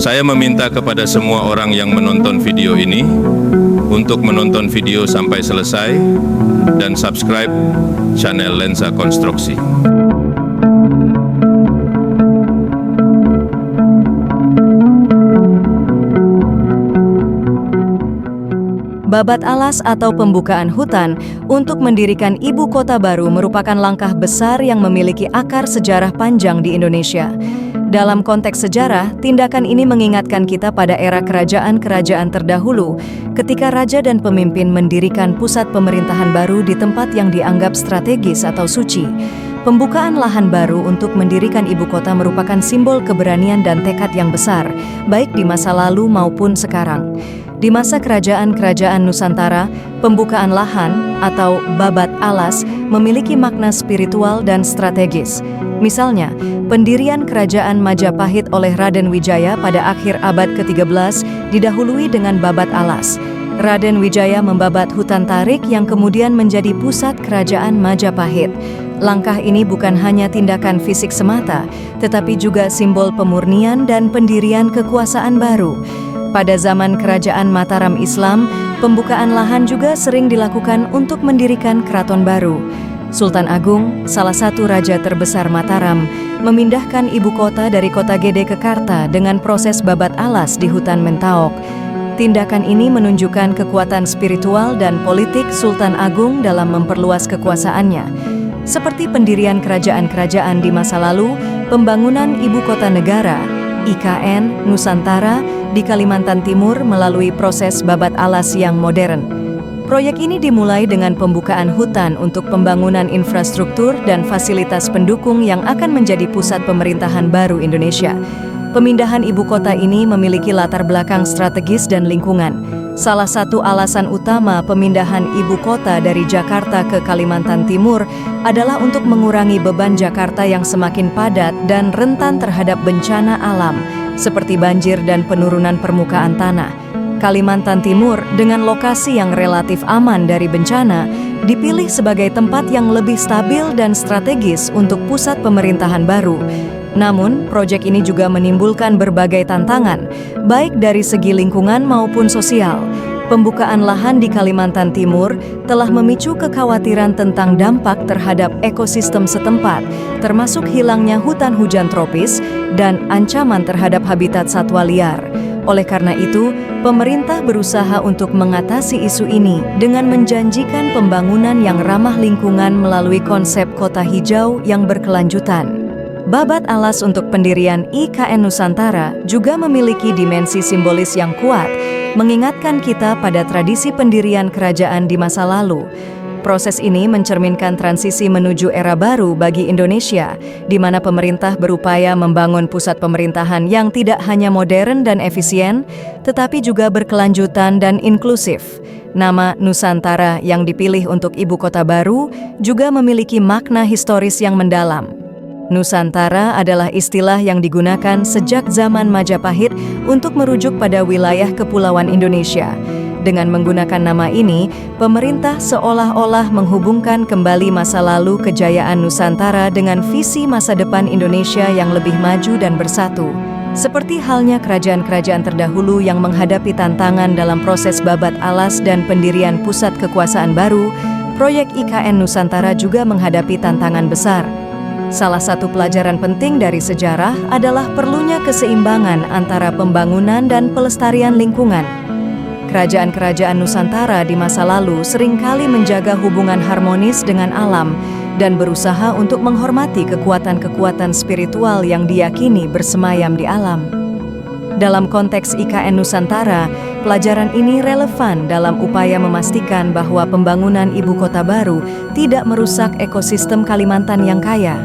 Saya meminta kepada semua orang yang menonton video ini untuk menonton video sampai selesai dan subscribe channel Lensa Konstruksi. Babat alas atau pembukaan hutan untuk mendirikan ibu kota baru merupakan langkah besar yang memiliki akar sejarah panjang di Indonesia. Dalam konteks sejarah, tindakan ini mengingatkan kita pada era kerajaan-kerajaan terdahulu, ketika raja dan pemimpin mendirikan pusat pemerintahan baru di tempat yang dianggap strategis atau suci. Pembukaan lahan baru untuk mendirikan ibu kota merupakan simbol keberanian dan tekad yang besar, baik di masa lalu maupun sekarang. Di masa kerajaan-kerajaan Nusantara, pembukaan lahan atau babat alas memiliki makna spiritual dan strategis. Misalnya, pendirian kerajaan Majapahit oleh Raden Wijaya pada akhir abad ke-13 didahului dengan babat alas. Raden Wijaya membabat hutan tarik yang kemudian menjadi pusat kerajaan Majapahit. Langkah ini bukan hanya tindakan fisik semata, tetapi juga simbol pemurnian dan pendirian kekuasaan baru. Pada zaman kerajaan Mataram Islam, pembukaan lahan juga sering dilakukan untuk mendirikan keraton baru. Sultan Agung, salah satu raja terbesar Mataram, memindahkan ibu kota dari Kota Gede ke Karta dengan proses babat alas di hutan Mentaok. Tindakan ini menunjukkan kekuatan spiritual dan politik Sultan Agung dalam memperluas kekuasaannya. Seperti pendirian kerajaan-kerajaan di masa lalu, pembangunan ibu kota negara, IKN Nusantara di Kalimantan Timur melalui proses babat alas yang modern. Proyek ini dimulai dengan pembukaan hutan untuk pembangunan infrastruktur dan fasilitas pendukung yang akan menjadi pusat pemerintahan baru Indonesia. Pemindahan ibu kota ini memiliki latar belakang strategis dan lingkungan. Salah satu alasan utama pemindahan ibu kota dari Jakarta ke Kalimantan Timur adalah untuk mengurangi beban Jakarta yang semakin padat dan rentan terhadap bencana alam, seperti banjir dan penurunan permukaan tanah. Kalimantan Timur dengan lokasi yang relatif aman dari bencana dipilih sebagai tempat yang lebih stabil dan strategis untuk pusat pemerintahan baru. Namun, proyek ini juga menimbulkan berbagai tantangan, baik dari segi lingkungan maupun sosial. Pembukaan lahan di Kalimantan Timur telah memicu kekhawatiran tentang dampak terhadap ekosistem setempat, termasuk hilangnya hutan hujan tropis dan ancaman terhadap habitat satwa liar. Oleh karena itu, pemerintah berusaha untuk mengatasi isu ini dengan menjanjikan pembangunan yang ramah lingkungan melalui konsep kota hijau yang berkelanjutan. Babat alas untuk pendirian IKN Nusantara juga memiliki dimensi simbolis yang kuat, mengingatkan kita pada tradisi pendirian kerajaan di masa lalu. Proses ini mencerminkan transisi menuju era baru bagi Indonesia, di mana pemerintah berupaya membangun pusat pemerintahan yang tidak hanya modern dan efisien, tetapi juga berkelanjutan dan inklusif. Nama Nusantara yang dipilih untuk ibu kota baru juga memiliki makna historis yang mendalam. Nusantara adalah istilah yang digunakan sejak zaman Majapahit untuk merujuk pada wilayah kepulauan Indonesia. Dengan menggunakan nama ini, pemerintah seolah-olah menghubungkan kembali masa lalu kejayaan Nusantara dengan visi masa depan Indonesia yang lebih maju dan bersatu. Seperti halnya kerajaan-kerajaan terdahulu yang menghadapi tantangan dalam proses babat alas dan pendirian pusat kekuasaan baru, proyek IKN Nusantara juga menghadapi tantangan besar. Salah satu pelajaran penting dari sejarah adalah perlunya keseimbangan antara pembangunan dan pelestarian lingkungan. Kerajaan-kerajaan Nusantara di masa lalu seringkali menjaga hubungan harmonis dengan alam dan berusaha untuk menghormati kekuatan-kekuatan spiritual yang diyakini bersemayam di alam. Dalam konteks IKN Nusantara, pelajaran ini relevan dalam upaya memastikan bahwa pembangunan ibu kota baru tidak merusak ekosistem Kalimantan yang kaya.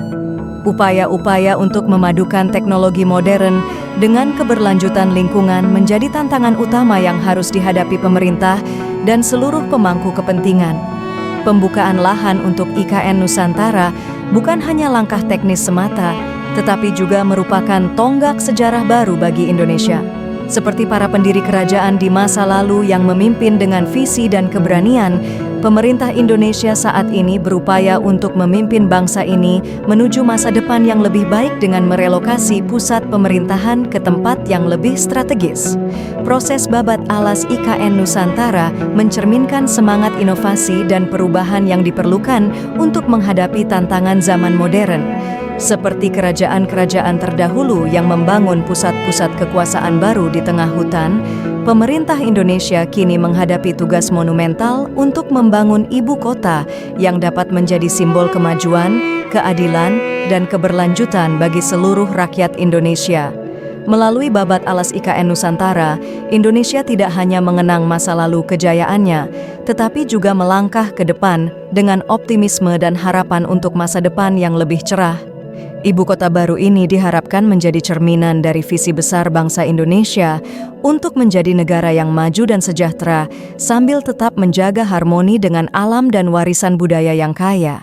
Upaya-upaya untuk memadukan teknologi modern dengan keberlanjutan lingkungan menjadi tantangan utama yang harus dihadapi pemerintah dan seluruh pemangku kepentingan. Pembukaan lahan untuk IKN Nusantara bukan hanya langkah teknis semata, tetapi juga merupakan tonggak sejarah baru bagi Indonesia. Seperti para pendiri kerajaan di masa lalu yang memimpin dengan visi dan keberanian, Pemerintah Indonesia saat ini berupaya untuk memimpin bangsa ini menuju masa depan yang lebih baik dengan merelokasi pusat pemerintahan ke tempat yang lebih strategis. Proses babat alas IKN Nusantara mencerminkan semangat inovasi dan perubahan yang diperlukan untuk menghadapi tantangan zaman modern. Seperti kerajaan-kerajaan terdahulu yang membangun pusat-pusat kekuasaan baru di tengah hutan, pemerintah Indonesia kini menghadapi tugas monumental untuk membangun ibu kota yang dapat menjadi simbol kemajuan, keadilan, dan keberlanjutan bagi seluruh rakyat Indonesia. Melalui babat alas IKN Nusantara, Indonesia tidak hanya mengenang masa lalu kejayaannya, tetapi juga melangkah ke depan dengan optimisme dan harapan untuk masa depan yang lebih cerah. Ibu kota baru ini diharapkan menjadi cerminan dari visi besar bangsa Indonesia untuk menjadi negara yang maju dan sejahtera sambil tetap menjaga harmoni dengan alam dan warisan budaya yang kaya.